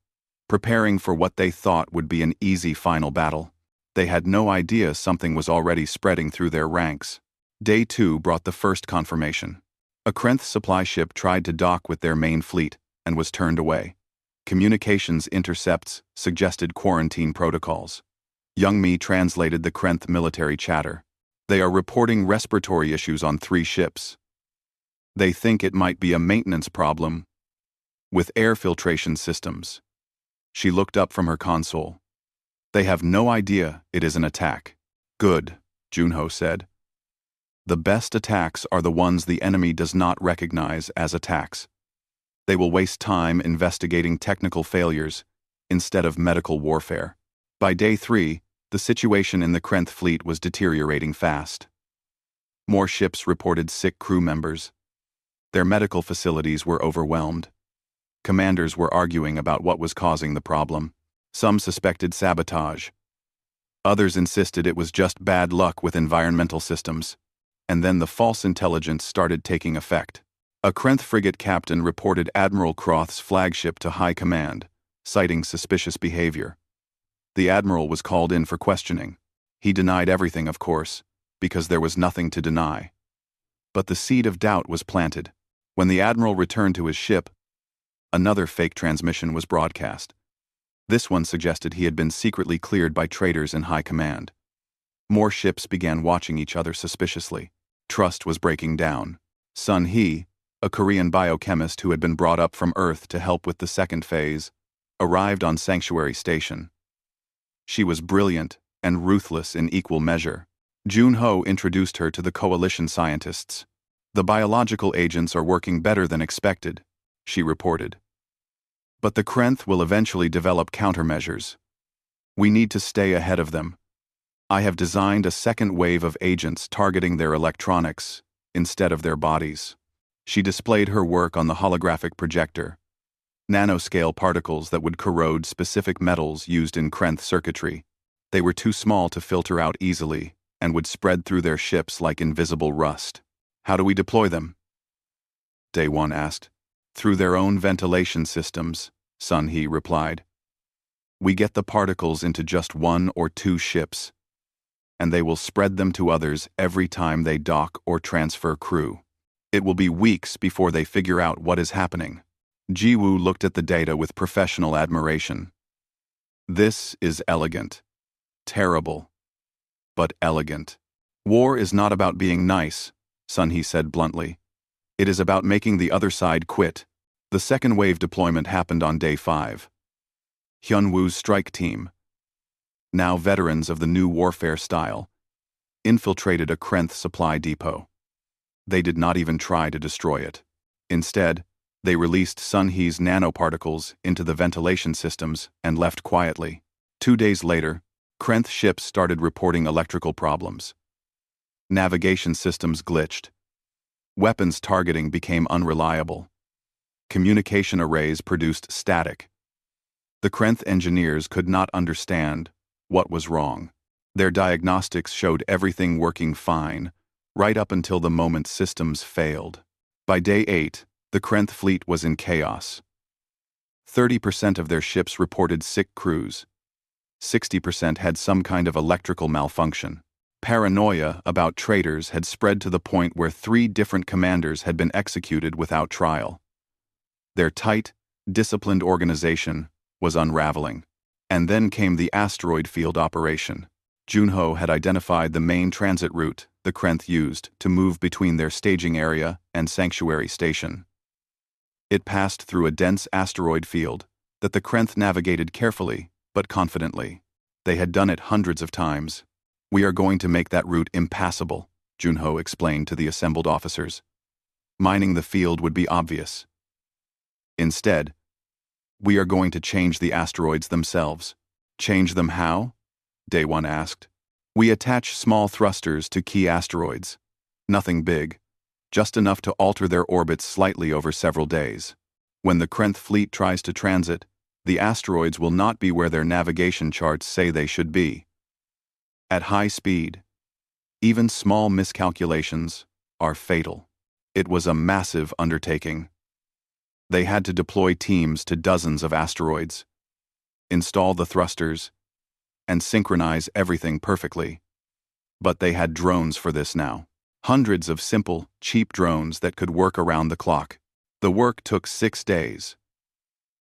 preparing for what they thought would be an easy final battle. They had no idea something was already spreading through their ranks. Day 2 brought the first confirmation. A Krenth supply ship tried to dock with their main fleet and was turned away. Communications intercepts suggested quarantine protocols. Youngmi translated the Krenth military chatter. They are reporting respiratory issues on 3 ships. They think it might be a maintenance problem with air filtration systems. She looked up from her console. They have no idea it is an attack. Good, Junho said. The best attacks are the ones the enemy does not recognize as attacks. They will waste time investigating technical failures instead of medical warfare. By day 3, the situation in the Krenth fleet was deteriorating fast. More ships reported sick crew members. Their medical facilities were overwhelmed. Commanders were arguing about what was causing the problem. Some suspected sabotage. Others insisted it was just bad luck with environmental systems. And then the false intelligence started taking effect. A Krenth frigate captain reported Admiral Croth's flagship to high command, citing suspicious behavior. The admiral was called in for questioning. He denied everything, of course, because there was nothing to deny. But the seed of doubt was planted. When the admiral returned to his ship, another fake transmission was broadcast. This one suggested he had been secretly cleared by traitors in high command. More ships began watching each other suspiciously. Trust was breaking down. Sun Hee, a Korean biochemist who had been brought up from Earth to help with the second phase, arrived on Sanctuary Station. She was brilliant and ruthless in equal measure. Junho introduced her to the coalition scientists. The biological agents are working better than expected, she reported. But the Krenth will eventually develop countermeasures. We need to stay ahead of them. I have designed a second wave of agents targeting their electronics instead of their bodies. She displayed her work on the holographic projector. Nanoscale particles that would corrode specific metals used in Krenth circuitry. They were too small to filter out easily and would spread through their ships like invisible rust. How do we deploy them? Daewon asked. Through their own ventilation systems, Sun Hee replied. We get the particles into just 1 or 2 ships, and they will spread them to others every time they dock or transfer crew. It will be weeks before they figure out what is happening. Jiwoo looked at the data with professional admiration. This is elegant. Terrible. But elegant. War is not about being nice, Sunhee said bluntly. It is about making the other side quit. The second wave deployment happened on day 5. Hyunwoo's strike team, now veterans of the new warfare style, infiltrated a Krenth supply depot. They did not even try to destroy it. Instead, they released Sunhee's nanoparticles into the ventilation systems and left quietly. 2 days later, Krenth ships started reporting electrical problems. Navigation systems glitched. Weapons targeting became unreliable. Communication arrays produced static. The Krenth engineers could not understand what was wrong. Their diagnostics showed everything working fine, right up until the moment systems failed. By day 8, the Krenth fleet was in chaos. 30% of their ships reported sick crews. 60% had some kind of electrical malfunction. Paranoia about traitors had spread to the point where 3 different commanders had been executed without trial. Their tight, disciplined organization was unraveling. And then came the asteroid field operation. Junho had identified the main transit route the Krenth used to move between their staging area and sanctuary station. It passed through a dense asteroid field that the Krenth navigated carefully but confidently. They had done it hundreds of times. "We are going to make that route impassable," Junho explained to the assembled officers. "Mining the field would be obvious. Instead, we are going to change the asteroids themselves." "Change them how?" Day 1 asked. "We attach small thrusters to key asteroids. Nothing big, just enough to alter their orbits slightly over several days. When the Krenth fleet tries to transit, the asteroids will not be where their navigation charts say they should be. At high speed, even small miscalculations are fatal." It was a massive undertaking. They had to deploy teams to dozens of asteroids, install the thrusters, and synchronize everything perfectly. But they had drones for this now. Hundreds of simple, cheap drones that could work around the clock. The work took 6 days.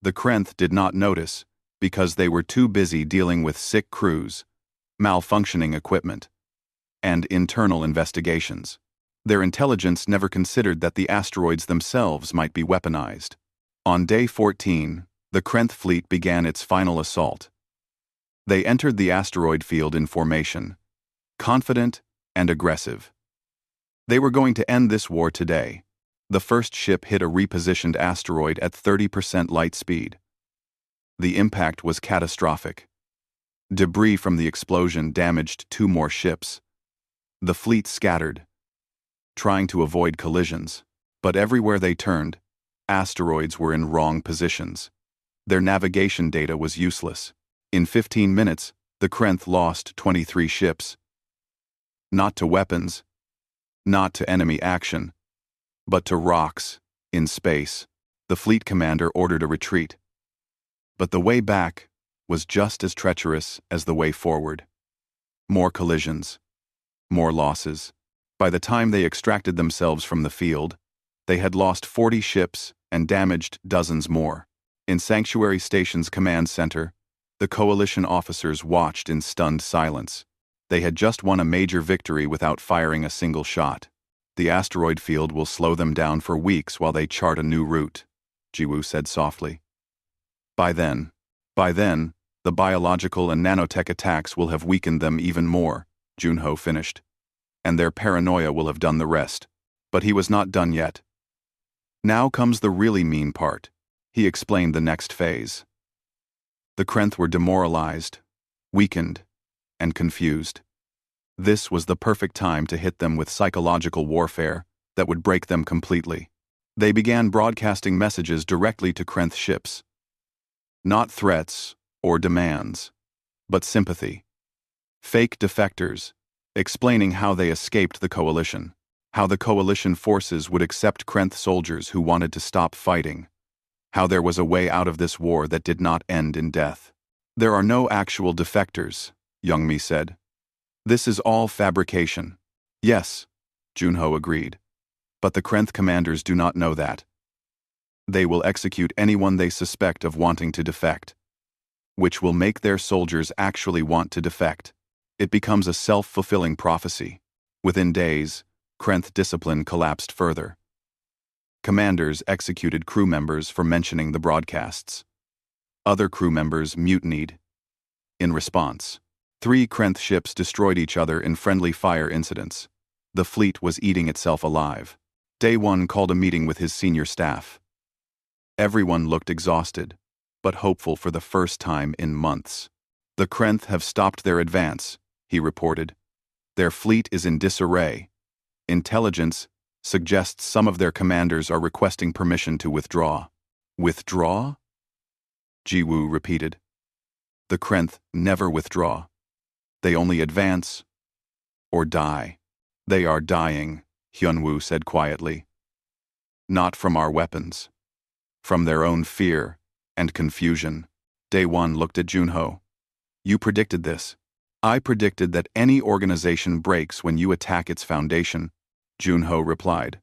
The Krenth did not notice because they were too busy dealing with sick crews, malfunctioning equipment, and internal investigations. Their intelligence never considered that the asteroids themselves might be weaponized. On day 14, the Krenth fleet began its final assault. They entered the asteroid field in formation, confident and aggressive. They were going to end this war today. The first ship hit a repositioned asteroid at 30% light speed. The impact was catastrophic. Debris from the explosion damaged 2 more ships. The fleet scattered, trying to avoid collisions, but everywhere they turned, asteroids were in wrong positions. Their navigation data was useless. In 15 minutes, the Krenth lost 23 ships. Not to weapons, not to enemy action, but to rocks in space. The fleet commander ordered a retreat. But the way back was just as treacherous as the way forward. More collisions, more losses. By the time they extracted themselves from the field, they had lost 40 ships and damaged dozens more. In Sanctuary Station's command center, the Coalition officers watched in stunned silence. They had just won a major victory without firing a single shot. "The asteroid field will slow them down for weeks while they chart a new route," Jiwoo said softly. By then, the biological and nanotech attacks will have weakened them even more," Junho finished. "And their paranoia will have done the rest." But he was not done yet. "Now comes the really mean part." He explained the next phase. The Krenth were demoralized, weakened, and confused. This was the perfect time to hit them with psychological warfare that would break them completely. They began broadcasting messages directly to Krenth ships. Not threats or demands, but sympathy. Fake defectors, explaining how they escaped the Coalition, how the Coalition forces would accept Krenth soldiers who wanted to stop fighting, how there was a way out of this war that did not end in death. "There are no actual defectors," Youngmi said. "This is all fabrication." "Yes," Junho agreed. But the Krenth commanders do not know that. They will execute anyone they suspect of wanting to defect, which will make their soldiers actually want to defect. It becomes a self-fulfilling prophecy. Within days, Krenth discipline collapsed further. Commanders executed crew members for mentioning the broadcasts. Other crew members mutinied. In response, 3 Krenth ships destroyed each other in friendly fire incidents. The fleet was eating itself alive. Day 1 called a meeting with his senior staff. Everyone looked exhausted, but hopeful for the first time in months. The Krenth have stopped their advance, he reported. Their fleet is in disarray. Intelligence suggests some of their commanders are requesting permission to withdraw. Withdraw? Jiwoo repeated. The Krenth never withdraw. They only advance or die. They are dying, Hyunwoo said quietly. Not from our weapons. From their own fear and confusion. Daewon looked at Junho. You predicted this. I predicted that any organization breaks when you attack its foundation, Junho replied.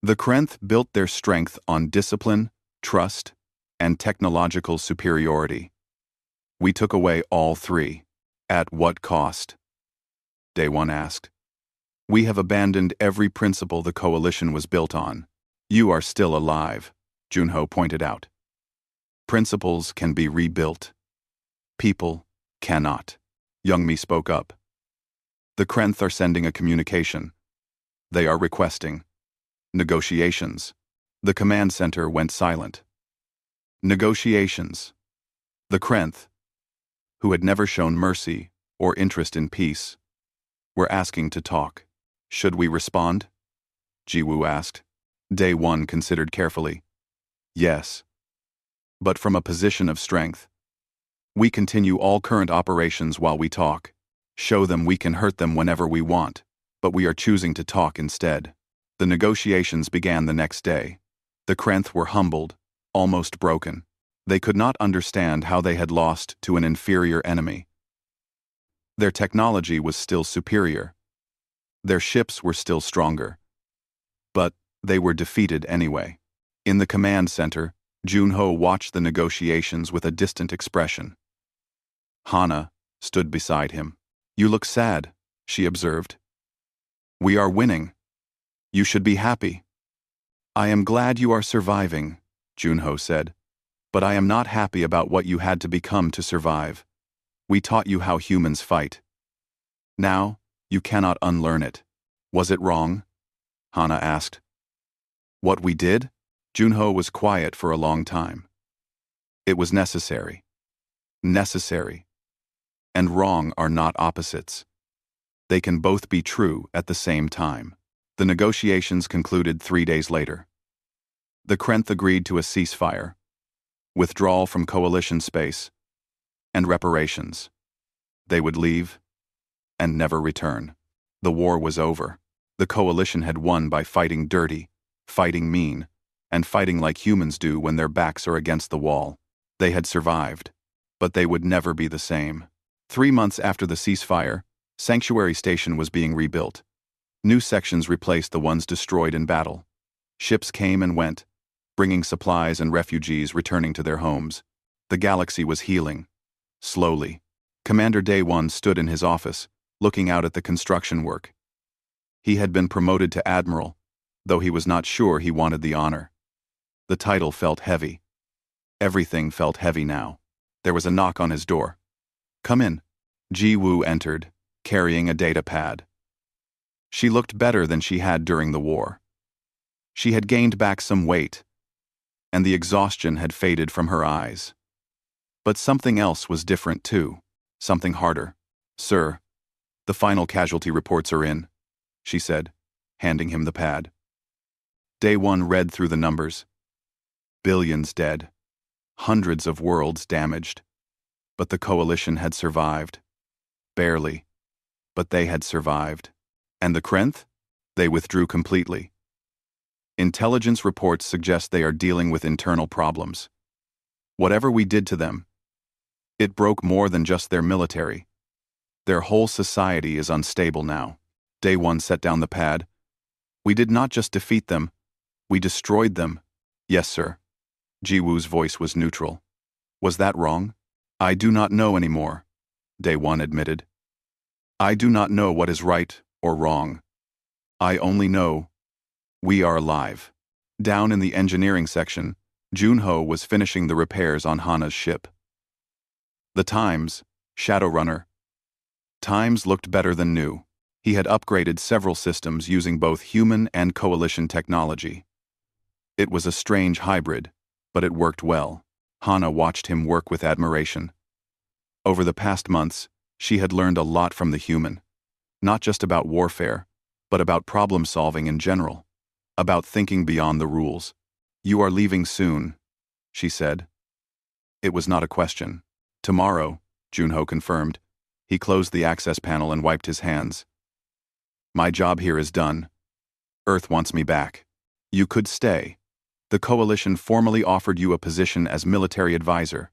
The Krenth built their strength on discipline, trust, and technological superiority. We took away all 3. At what cost? Daewon asked. We have abandoned every principle the coalition was built on. You are still alive, Junho pointed out. Principles can be rebuilt. People cannot. Youngmi spoke up. The Krenth are sending a communication. They are requesting negotiations. The command center went silent. Negotiations. The Krenth, who had never shown mercy or interest in peace, were asking to talk. Should we respond? Jiwoo asked. Day 1 considered carefully. Yes. But from a position of strength. We continue all current operations while we talk. Show them we can hurt them whenever we want, but we are choosing to talk instead. The negotiations began the next day. The Krenth were humbled, almost broken. They could not understand how they had lost to an inferior enemy. Their technology was still superior. Their ships were still stronger. But they were defeated anyway. In the command center, Junho watched the negotiations with a distant expression. Hana stood beside him. You look sad, she observed. We are winning. You should be happy. I am glad you are surviving, Junho said. But I am not happy about what you had to become to survive. We taught you how humans fight. Now, you cannot unlearn it. Was it wrong? Hana asked. What we did? Junho was quiet for a long time. It was necessary. Necessary. And wrong are not opposites. They can both be true at the same time. The negotiations concluded 3 days later. The Krenth agreed to a ceasefire, withdrawal from coalition space, and reparations. They would leave and never return. The war was over. The coalition had won by fighting dirty, fighting mean, and fighting like humans do when their backs are against the wall. They had survived, but they would never be the same. 3 months after the ceasefire, Sanctuary Station was being rebuilt. New sections replaced the ones destroyed in battle. Ships came and went, bringing supplies and refugees returning to their homes. The galaxy was healing. Slowly. Commander Daewon stood in his office, looking out at the construction work. He had been promoted to admiral, though he was not sure he wanted the honor. The title felt heavy. Everything felt heavy now. There was a knock on his door. Come in. Jiwoo entered, carrying a data pad. She looked better than she had during the war. She had gained back some weight, and the exhaustion had faded from her eyes. But something else was different too, something harder. Sir, the final casualty reports are in, she said, handing him the pad. Daewon read through the numbers. Billions dead. Hundreds of worlds damaged. But the coalition had survived. Barely. But they had survived. And the Krenth? They withdrew completely. Intelligence reports suggest they are dealing with internal problems. Whatever we did to them, it broke more than just their military. Their whole society is unstable now. Daewon set down the pad. We did not just defeat them, we destroyed them. Yes, sir. Jiwoo's voice was neutral. Was that wrong? I do not know anymore, Daewon admitted. I do not know what is right or wrong. I only know we are alive. Down in the engineering section, Junho was finishing the repairs on Hana's ship. The Times, Shadowrunner. Times looked better than new. He had upgraded several systems using both human and coalition technology. It was a strange hybrid, but it worked well. Hana watched him work with admiration. Over the past months, she had learned a lot from the human. Not just about warfare, but about problem-solving in general. About thinking beyond the rules. You are leaving soon, she said. It was not a question. Tomorrow, Junho confirmed. He closed the access panel and wiped his hands. My job here is done. Earth wants me back. You could stay. The coalition formally offered you a position as military advisor.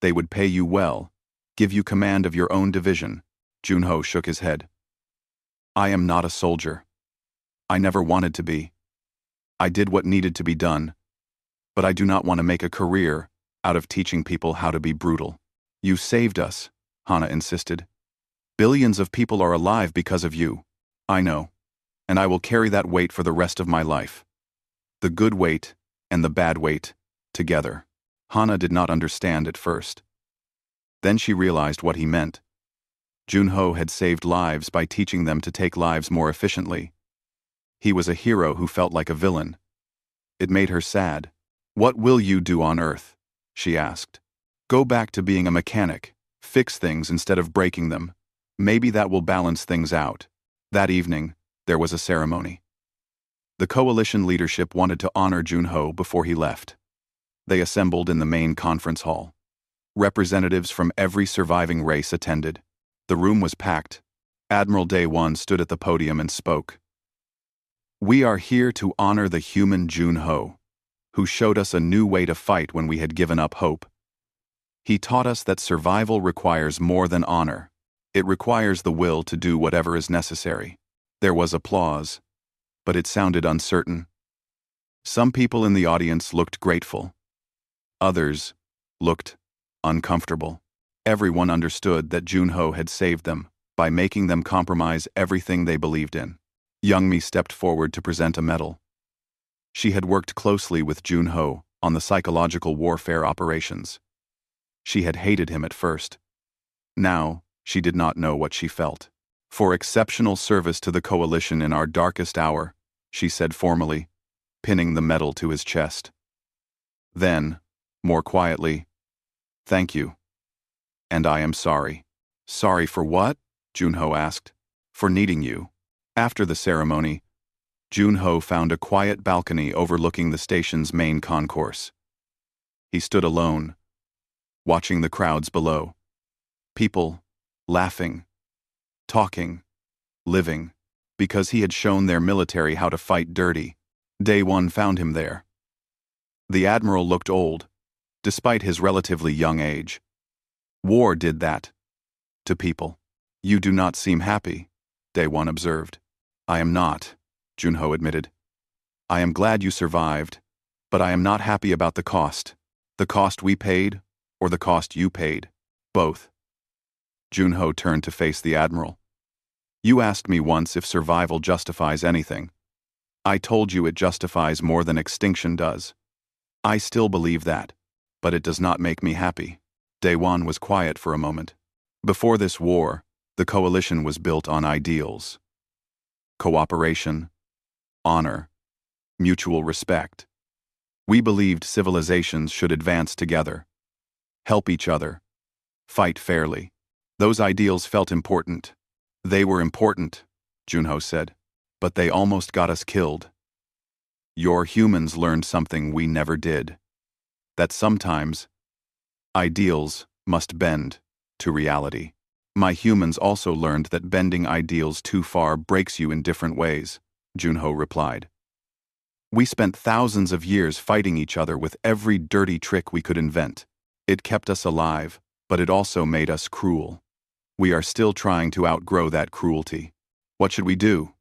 They would pay you well, give you command of your own division. Junho shook his head. I am not a soldier. I never wanted to be. I did what needed to be done, but I do not want to make a career out of teaching people how to be brutal. You saved us, Hana insisted. Billions of people are alive because of you. I know, and I will carry that weight for the rest of my life. The good weight and the bad weight, together. Hana did not understand at first. Then she realized what he meant. Junho had saved lives by teaching them to take lives more efficiently. He was a hero who felt like a villain. It made her sad. What will you do on Earth? She asked. Go back to being a mechanic, fix things instead of breaking them. Maybe that will balance things out. That evening, there was a ceremony. The coalition leadership wanted to honor Junho before he left. They assembled in the main conference hall. Representatives from every surviving race attended. The room was packed. Admiral Daewon stood at the podium and spoke. We are here to honor the human Junho, who showed us a new way to fight when we had given up hope. He taught us that survival requires more than honor. It requires the will to do whatever is necessary. There was applause, but it sounded uncertain. Some people in the audience looked grateful. Others looked uncomfortable. Everyone understood that Junho had saved them by making them compromise everything they believed in. Youngmi stepped forward to present a medal. She had worked closely with Junho on the psychological warfare operations. She had hated him at first. Now, she did not know what she felt. For exceptional service to the coalition in our darkest hour, she said formally, pinning the medal to his chest. Then, more quietly, thank you. And I am sorry. Sorry for what? Junho asked. For needing you. After the ceremony, Junho found a quiet balcony overlooking the station's main concourse. He stood alone, watching the crowds below. People, laughing, talking, living, because he had shown their military how to fight dirty. Daewon found him there. The admiral looked old, despite his relatively young age. War did that. To people. You do not seem happy, Daewon observed. I am not, Junho admitted. I am glad you survived, but I am not happy about the cost. The cost we paid, or the cost you paid. Both. Junho turned to face the admiral. You asked me once if survival justifies anything. I told you it justifies more than extinction does. I still believe that, but it does not make me happy. Daewon was quiet for a moment. Before this war, the coalition was built on ideals. Cooperation, honor, mutual respect. We believed civilizations should advance together, help each other, fight fairly. Those ideals felt important. They were important, Junho said, but they almost got us killed. Your humans learned something we never did. That sometimes, ideals must bend to reality. My humans also learned that bending ideals too far breaks you in different ways, Junho replied. We spent thousands of years fighting each other with every dirty trick we could invent. It kept us alive, but it also made us cruel. We are still trying to outgrow that cruelty. What should we do?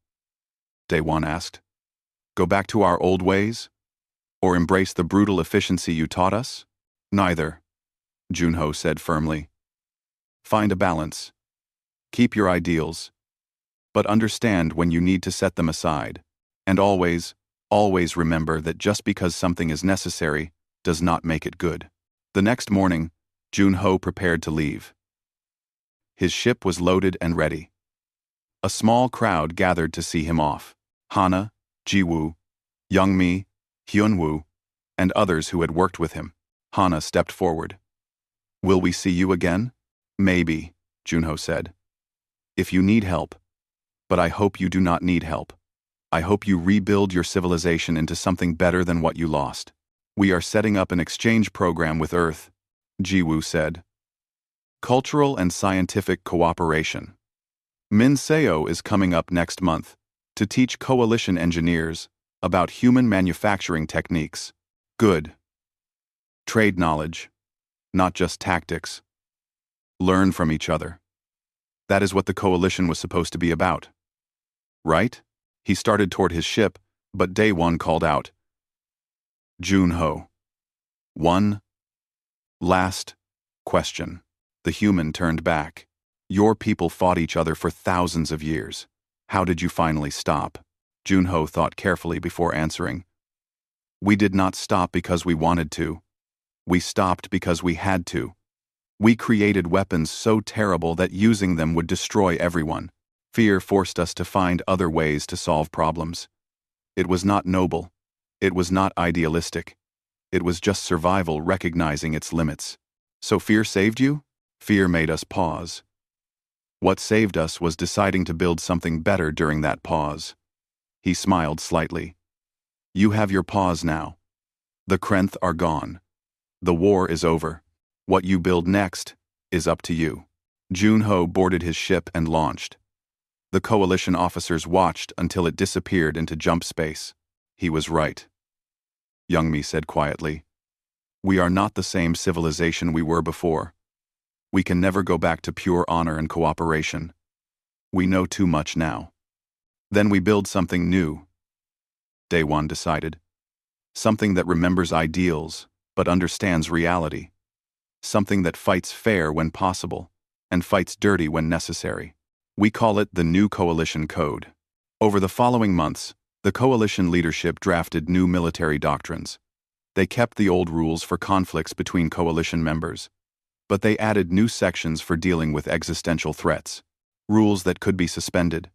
Daewon asked. Go back to our old ways? Or embrace the brutal efficiency you taught us? Neither, Junho said firmly. Find a balance. Keep your ideals. But understand when you need to set them aside. And always, always remember that just because something is necessary does not make it good. The next morning, Junho prepared to leave. His ship was loaded and ready. A small crowd gathered to see him off. Hana, Jiwoo, Youngmi, Hyunwoo, and others who had worked with him. Hana stepped forward. Will we see you again? Maybe, Junho said. If you need help. But I hope you do not need help. I hope you rebuild your civilization into something better than what you lost. We are setting up an exchange program with Earth, Jiwoo said. Cultural and scientific cooperation. Min Seo is coming up next month to teach coalition engineers about human manufacturing techniques. Good. Trade knowledge, not just tactics. Learn from each other. That is what the coalition was supposed to be about. Right? He started toward his ship, but Day One called out. Junho. One last question. The human turned back. Your people fought each other for thousands of years. How did you finally stop? Junho thought carefully before answering. We did not stop because we wanted to. We stopped because we had to. We created weapons so terrible that using them would destroy everyone. Fear forced us to find other ways to solve problems. It was not noble. It was not idealistic. It was just survival recognizing its limits. So fear saved you? Fear made us pause. What saved us was deciding to build something better during that pause. He smiled slightly. You have your pause now. The Krenth are gone. The war is over. What you build next is up to you. Junho boarded his ship and launched. The coalition officers watched until it disappeared into jump space. He was right. Youngmi said quietly. We are not the same civilization we were before. We can never go back to pure honor and cooperation. We know too much now. Then we build something new. Daewon decided. Something that remembers ideals, but understands reality. Something that fights fair when possible, and fights dirty when necessary. We call it the New Coalition Code. Over the following months, the coalition leadership drafted new military doctrines. They kept the old rules for conflicts between coalition members, but they added new sections for dealing with existential threats, rules that could be suspended,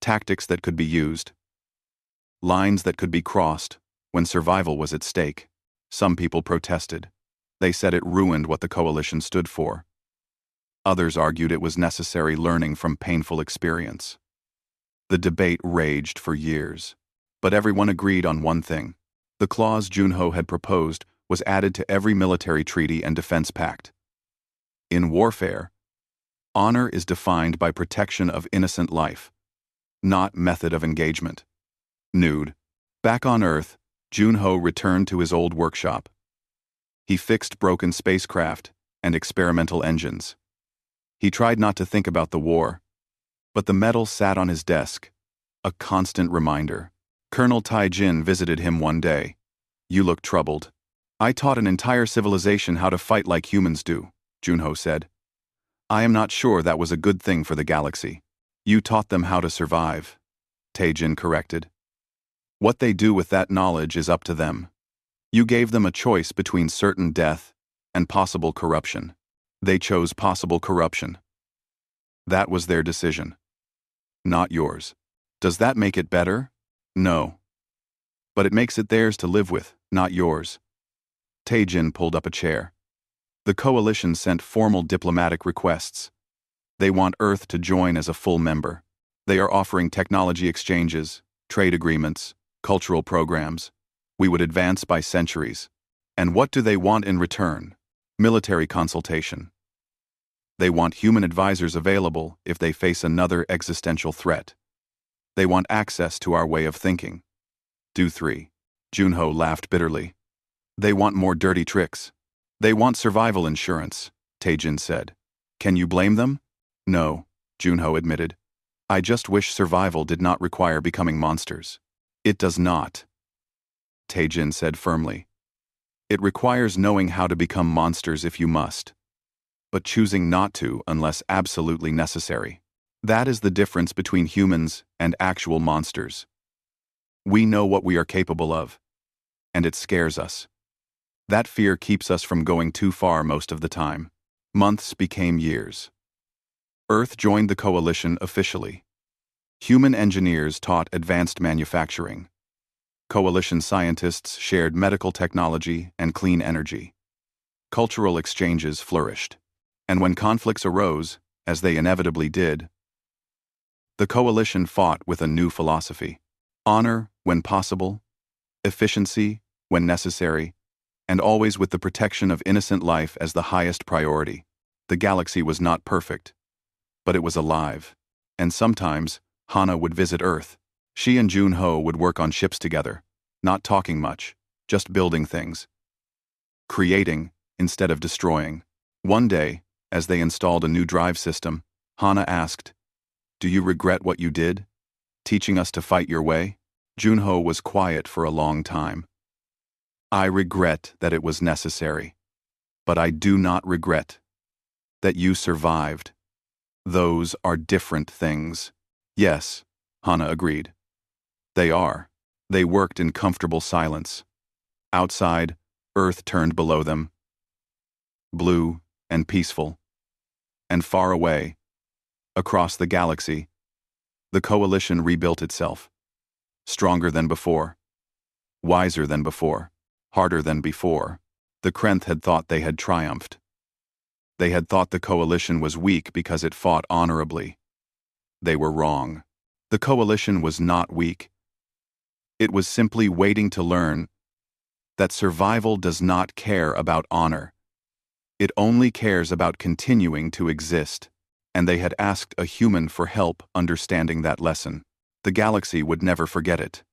tactics that could be used, lines that could be crossed when survival was at stake. Some people protested. They said it ruined what the coalition stood for. Others argued it was necessary learning from painful experience. The debate raged for years, but everyone agreed on one thing. The clause Junho had proposed was added to every military treaty and defense pact. In warfare, honor is defined by protection of innocent life, not method of engagement. Nude. Back on Earth, Junho returned to his old workshop. He fixed broken spacecraft and experimental engines. He tried not to think about the war, but the metal sat on his desk, a constant reminder. Colonel Taijin visited him one day. You look troubled. I taught an entire civilization how to fight like humans do, Junho said. I am not sure that was a good thing for the galaxy. You taught them how to survive, Taijin corrected. What they do with that knowledge is up to them. You gave them a choice between certain death and possible corruption. They chose possible corruption. That was their decision, not yours. Does that make it better? No. But it makes it theirs to live with, not yours. Taijin pulled up a chair. The coalition sent formal diplomatic requests. They want Earth to join as a full member. They are offering technology exchanges, trade agreements, cultural programs. We would advance by centuries. And what do they want in return? Military consultation. They want human advisors available if they face another existential threat. They want access to our way of thinking. Do 3. Junho laughed bitterly. They want more dirty tricks. They want survival insurance, Taijin said. Can you blame them? No, Junho admitted. I just wish survival did not require becoming monsters. It does not, Taejin said firmly. It requires knowing how to become monsters if you must, but choosing not to unless absolutely necessary. That is the difference between humans and actual monsters. We know what we are capable of, and it scares us. That fear keeps us from going too far most of the time. Months became years. Earth joined the coalition officially. Human engineers taught advanced manufacturing. Coalition scientists shared medical technology and clean energy. Cultural exchanges flourished. And when conflicts arose, as they inevitably did, the coalition fought with a new philosophy. Honor when possible, efficiency when necessary, and always with the protection of innocent life as the highest priority. The galaxy was not perfect, but it was alive. And sometimes, Hana would visit Earth. She and Junho would work on ships together, not talking much, just building things. Creating instead of destroying. One day, as they installed a new drive system, Hana asked, "Do you regret what you did? Teaching us to fight your way?" Junho was quiet for a long time. "I regret that it was necessary, but I do not regret that you survived. Those are different things." "Yes," Hana agreed. "They are." They worked in comfortable silence. Outside, Earth turned below them, blue and peaceful. And far away, across the galaxy, the coalition rebuilt itself. Stronger than before, wiser than before, harder than before. The Krenth had thought they had triumphed. They had thought the coalition was weak because it fought honorably. They were wrong. The coalition was not weak. It was simply waiting to learn that survival does not care about honor. It only cares about continuing to exist. And they had asked a human for help understanding that lesson. The galaxy would never forget it.